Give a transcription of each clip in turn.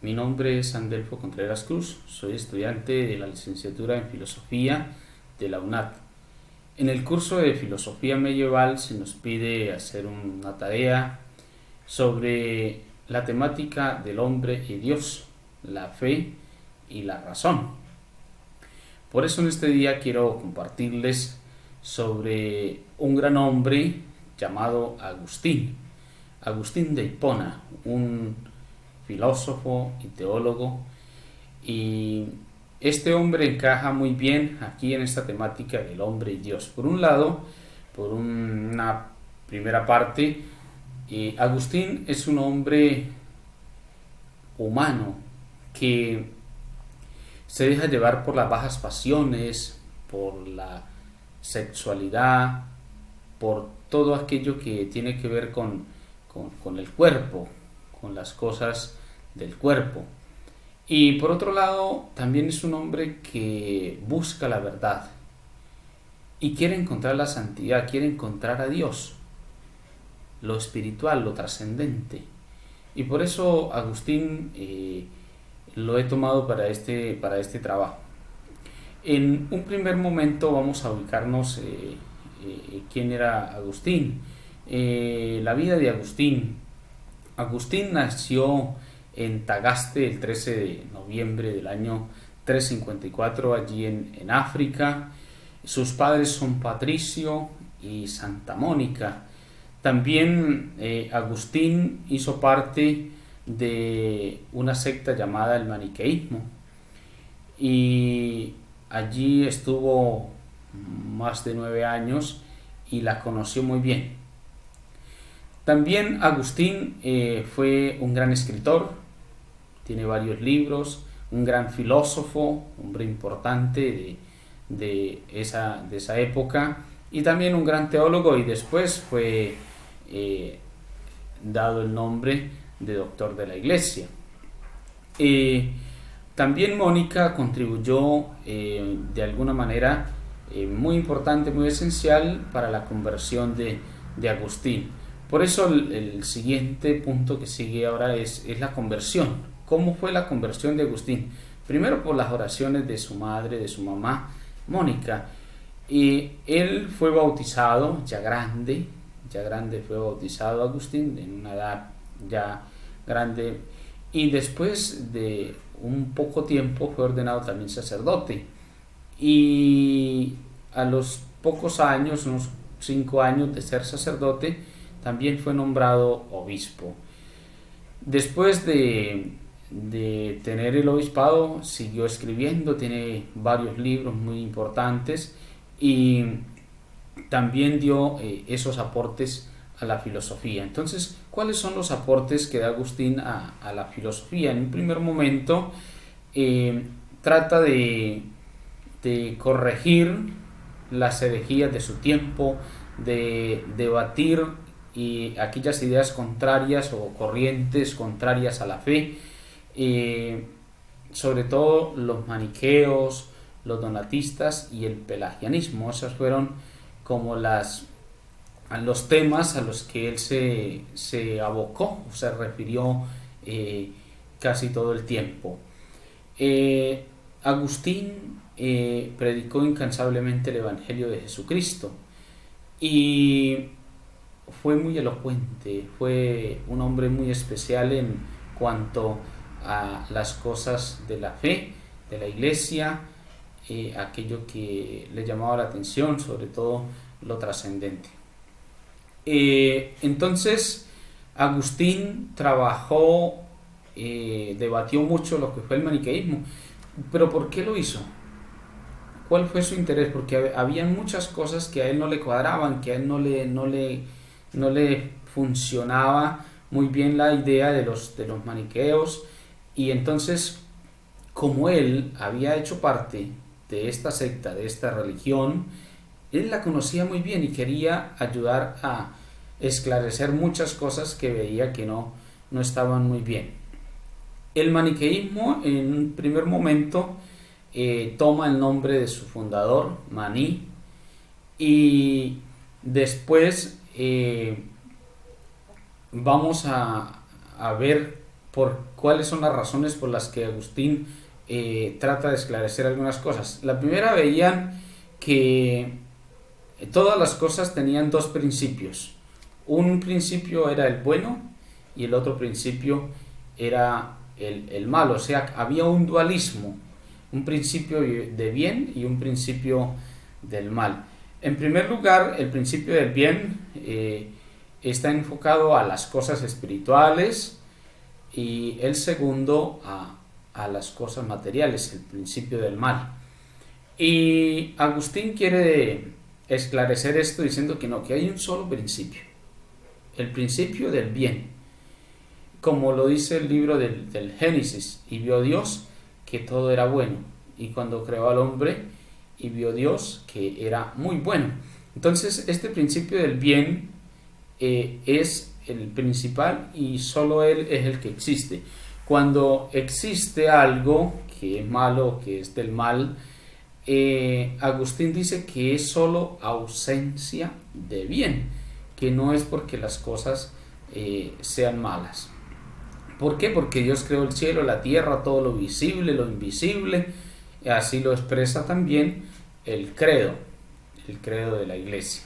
Mi nombre es Andelfo Contreras Cruz, soy estudiante de la licenciatura en Filosofía de la UNAD. En el curso de Filosofía Medieval se nos pide hacer una tarea sobre la temática del hombre y Dios, la fe y la razón. Por eso en este día quiero compartirles sobre un gran hombre llamado Agustín, Agustín de Hipona, un filósofo y teólogo, y este hombre encaja muy bien aquí en esta temática del hombre y Dios. Por un lado, por una primera parte, Agustín es un hombre humano que se deja llevar por las bajas pasiones, por la sexualidad, por todo aquello que tiene que ver con el cuerpo, con las cosas del cuerpo. Y por otro lado, también es un hombre que busca la verdad y quiere encontrar la santidad, quiere encontrar a Dios, lo espiritual, lo trascendente. Y por eso Agustín lo he tomado para este trabajo. En un primer momento vamos a ubicarnos quién era Agustín. La vida de Agustín. Agustín nació en Tagaste el 13 de noviembre del año 354 allí en África. Sus padres son Patricio y Santa Mónica. También Agustín hizo parte de una secta llamada el maniqueísmo y allí estuvo más de 9 años y la conoció muy bien. También Agustín fue un gran escritor, tiene varios libros, un gran filósofo, hombre importante de esa época, y también un gran teólogo, y después fue dado el nombre de doctor de la Iglesia. También Mónica contribuyó de alguna manera muy importante, muy esencial para la conversión de Agustín. Por eso el siguiente punto que sigue ahora es la conversión. ¿Cómo fue la conversión de Agustín? Primero por las oraciones de su madre, de su mamá, Mónica. Y él fue bautizado ya grande fue bautizado Agustín en una edad ya grande, y después de un poco tiempo fue ordenado también sacerdote, y a los pocos años, unos 5 años de ser sacerdote, también fue nombrado obispo. Después de tener el obispado siguió escribiendo, tiene varios libros muy importantes, y también dio esos aportes a la filosofía. Entonces, ¿cuáles son los aportes que da Agustín a la filosofía? En un primer momento trata de corregir las herejías de su tiempo, de debatir y aquellas ideas contrarias o corrientes contrarias a la fe, sobre todo los maniqueos, los donatistas y el pelagianismo. Esos fueron como los temas a los que él se abocó, se refirió casi todo el tiempo. Agustín predicó incansablemente el Evangelio de Jesucristo y fue muy elocuente, fue un hombre muy especial en cuanto a las cosas de la fe, de la iglesia, aquello que le llamaba la atención, sobre todo lo trascendente. Entonces Agustín trabajó, debatió mucho lo que fue el maniqueísmo. Pero ¿por qué lo hizo? ¿Cuál fue su interés? Porque había muchas cosas que a él no le cuadraban, que a él no le funcionaba muy bien la idea de los maniqueos, y entonces, como él había hecho parte de esta secta, de esta religión, él la conocía muy bien y quería ayudar a esclarecer muchas cosas que veía que no estaban muy bien. El maniqueísmo en un primer momento toma el nombre de su fundador, Maní, y después vamos a ver por cuáles son las razones por las que Agustín trata de esclarecer algunas cosas. La primera, veían que todas las cosas tenían dos principios. Un principio era el bueno y el otro principio era el malo. O sea, había un dualismo, un principio de bien y un principio del mal. En primer lugar, el principio del bien está enfocado a las cosas espirituales, y el segundo a las cosas materiales, el principio del mal. Y Agustín quiere esclarecer esto diciendo que no, que hay un solo principio, el principio del bien, como lo dice el libro del Génesis: y vio Dios que todo era bueno, y cuando creó al hombre, y vio Dios que era muy bueno. Entonces, este principio del bien es el principal, y solo él es el que existe. Cuando existe algo que es malo, que es del mal, Agustín dice que es solo ausencia de bien, que no es porque las cosas sean malas. ¿Por qué? Porque Dios creó el cielo, la tierra, todo lo visible, lo invisible. Así lo expresa también el credo de la iglesia.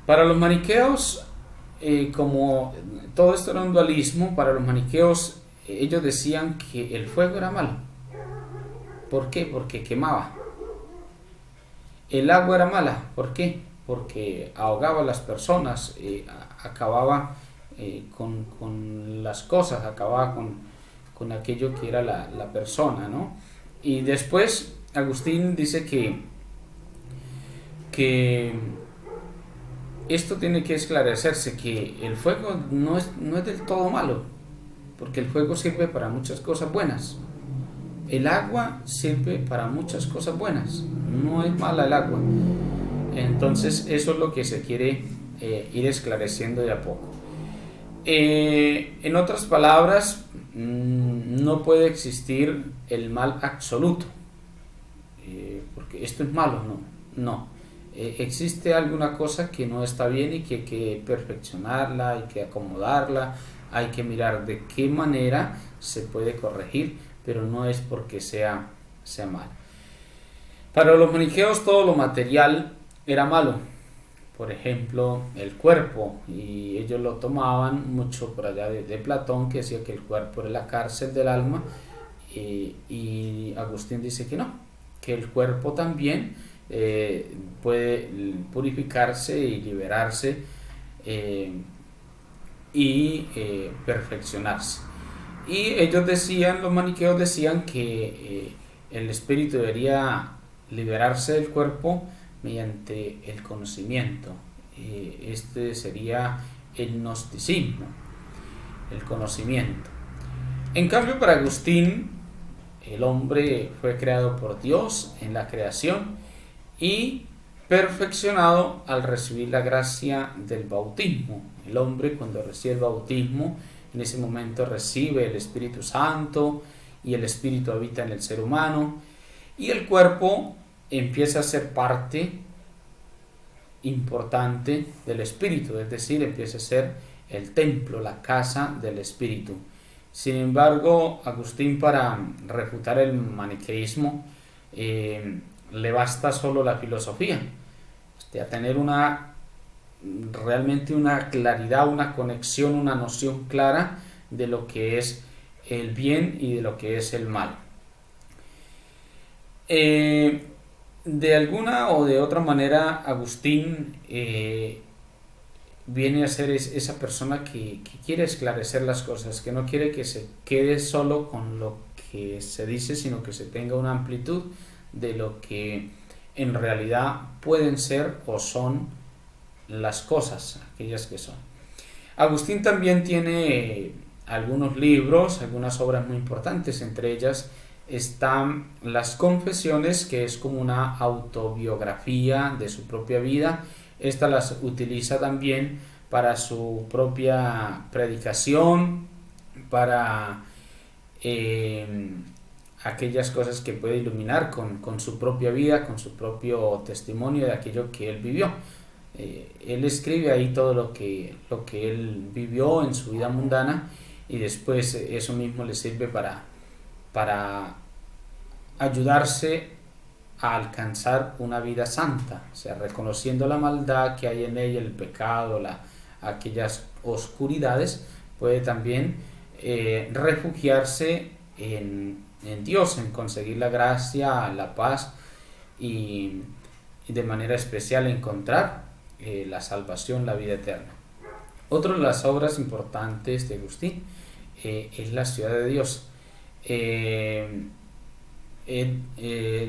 Para los maniqueos, como todo esto era un dualismo, para los maniqueos ellos decían que el fuego era malo. ¿Por qué? Porque quemaba. El agua era mala. ¿Por qué? Porque ahogaba a las personas, acababa con las cosas, acababa con aquello que era la persona, ¿no? Y después Agustín dice que esto tiene que esclarecerse, que el fuego no es del todo malo, porque el fuego sirve para muchas cosas buenas. El agua sirve para muchas cosas buenas, no es mala el agua. Entonces eso es lo que se quiere ir esclareciendo de a poco. En otras palabras, no puede existir el mal absoluto, porque esto es malo, no. Existe alguna cosa que no está bien y que hay que perfeccionarla, hay que acomodarla, hay que mirar de qué manera se puede corregir, pero no es porque sea mal. Para los maniqueos todo lo material era malo. Por ejemplo, el cuerpo, y ellos lo tomaban mucho por allá de Platón, que decía que el cuerpo era la cárcel del alma, y Agustín dice que no, que el cuerpo también puede purificarse y liberarse y perfeccionarse. Y ellos decían, los maniqueos decían que el espíritu debería liberarse del cuerpo mediante el conocimiento. Este sería el gnosticismo, el conocimiento. En cambio, para Agustín, el hombre fue creado por Dios en la creación y perfeccionado al recibir la gracia del bautismo. El hombre, cuando recibe el bautismo, en ese momento recibe el Espíritu Santo, y el Espíritu habita en el ser humano, y el cuerpo empieza a ser parte importante del Espíritu, es decir, empieza a ser el templo, la casa del Espíritu. Sin embargo, Agustín, para refutar el maniqueísmo, le basta solo la filosofía, a tener realmente una claridad, una conexión, una noción clara de lo que es el bien y de lo que es el mal. De alguna o de otra manera, Agustín viene a ser esa persona que quiere esclarecer las cosas, que no quiere que se quede solo con lo que se dice, sino que se tenga una amplitud de lo que en realidad pueden ser o son las cosas, aquellas que son. Agustín también tiene algunos libros, algunas obras muy importantes. Entre ellas están las Confesiones, que es como una autobiografía de su propia vida. Esta las utiliza también para su propia predicación, para aquellas cosas que puede iluminar con su propia vida, con su propio testimonio de aquello que él vivió. Él escribe ahí todo lo que él vivió en su vida mundana, y después eso mismo le sirve para ayudarse a alcanzar una vida santa, o sea, reconociendo la maldad que hay en ella, el pecado, aquellas oscuridades, puede también refugiarse en Dios, en conseguir la gracia, la paz y de manera especial encontrar la salvación, la vida eterna. Otra de las obras importantes de Agustín es la ciudad de Dios.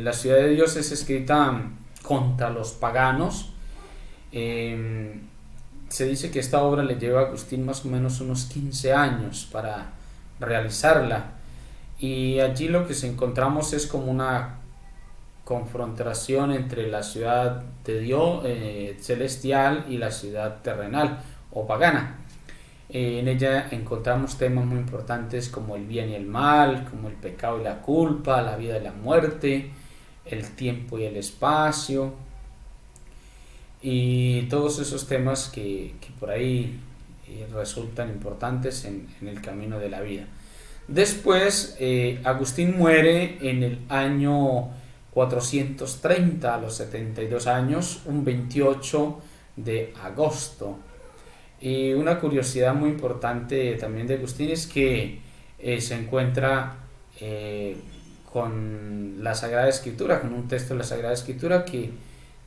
La ciudad de Dios es escrita contra los paganos. Se dice que esta obra le lleva a Agustín más o menos unos 15 años para realizarla, y allí lo que encontramos es como una confrontación entre la ciudad de Dios celestial y la ciudad terrenal o pagana. En ella encontramos temas muy importantes como el bien y el mal, como el pecado y la culpa, la vida y la muerte, el tiempo y el espacio, y todos esos temas que por ahí resultan importantes en el camino de la vida. Después, Agustín muere en el año 430, a los 72 años, un 28 de agosto. Y una curiosidad muy importante también de Agustín es que se encuentra con la Sagrada Escritura, con un texto de la Sagrada Escritura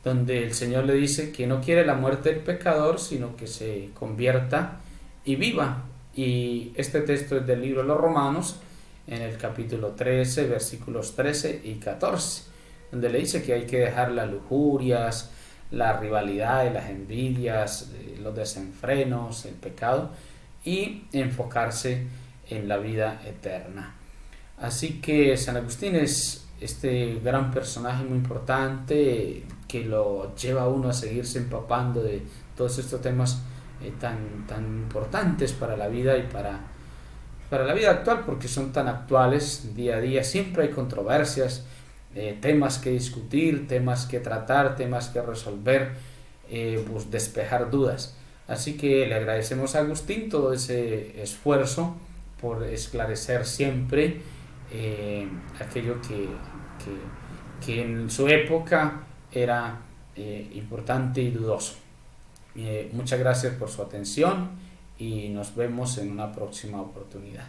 donde el Señor le dice que no quiere la muerte del pecador, sino que se convierta y viva. Y este texto es del libro de los Romanos, en el capítulo 13, versículos 13 y 14, donde le dice que hay que dejar las lujurias, la rivalidad, las envidias, los desenfrenos, el pecado, y enfocarse en la vida eterna. Así que San Agustín es este gran personaje muy importante que lo lleva a uno a seguirse empapando de todos estos temas tan importantes para la vida y para la vida actual, porque son tan actuales día a día. Siempre hay controversias, temas que discutir, temas que tratar, temas que resolver, pues despejar dudas. Así que le agradecemos a Agustín todo ese esfuerzo por esclarecer siempre aquello que en su época era importante y dudoso. Muchas gracias por su atención y nos vemos en una próxima oportunidad.